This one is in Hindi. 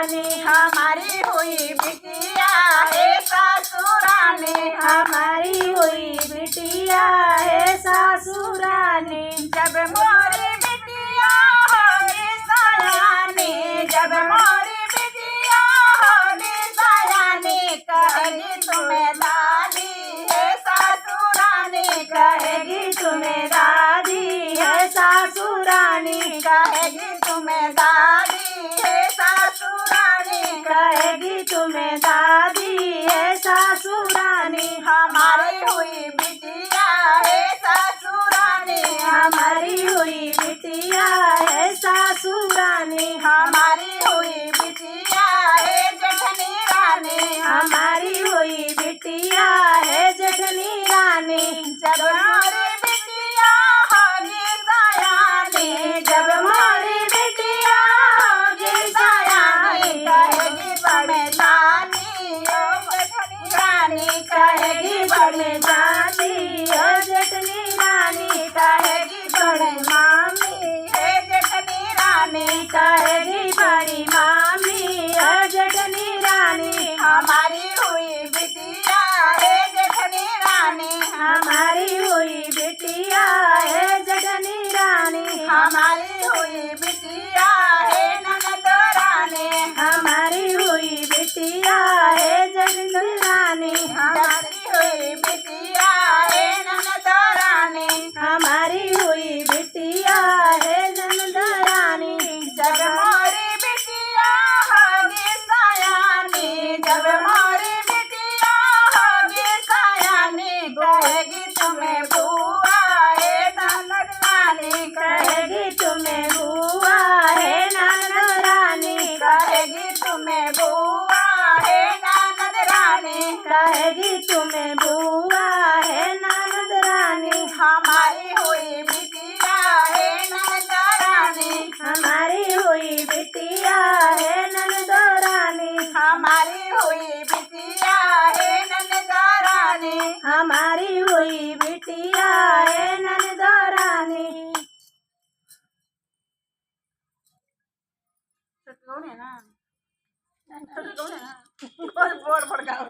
ससुरानी हमारी हुई बिटिया है ससुरानी। हमारी हुई बिटिया है ससुरानी जब मोरी बिटिया होगी सयानी, जब मोरी बिटिया होगी सयानी, कहेगी तुम्हें दादी है ससुरानी, कहेगी तुम्हें दादी है ससुरानी कहेगी तुम्हें दादी है ससुरानी। कहेगी तुम्हें दादी है ससुरानी हमारी हुई बिटिया है ससुरानी, हमारी हुई बिटिया है ससुरानी हमारी हुई बिटिया है जेठनी रानी, हमारी हुई बिटिया है जेठनी रानी जब मोरी बिटिया होगी सयानी, जब मोरी बिटिया होगी सयानी कहेगी बड़े नानी ओ जेठनी रानी, कहेगी बड़े दादी है जेठनी रानी कहेगी बड़े मामी है जेठनी रानी। कहेगी बड़ी मामी है जेठनी रानी हमारी हुई बिटिया है जेठनी रानी, हमारी हुई बिटिया है जेठनी रानी हमारी हुई बिटिया है ननद रानी, हमारी हुई बिटिया है जेठनी रानी हमारी हुई बिटिया है ननद रानी। हमारी हुई बिटिया है ननद रानी जब मोरी बिटिया होगी सयानी, जब मोरी बिटिया होगी सयानी, कहेगी तुम्हें बुआ है ननद रानी, कहेगी तुम्हें बुआ है ननद रानी कहेगी तुम्हें बुआ है ननद रानी। कहेगी तुम्हें बुआ है ननद रानी हमारी हुई बिटिया है ननद रानी, हमारी हुई बिटिया है ननद रानी हमारी हुई बिटिया है ननद रानी। हमारी हुई बिटिया है ननद रानी कौन है ना, कौन है ना, बोल बोल भड़काओ।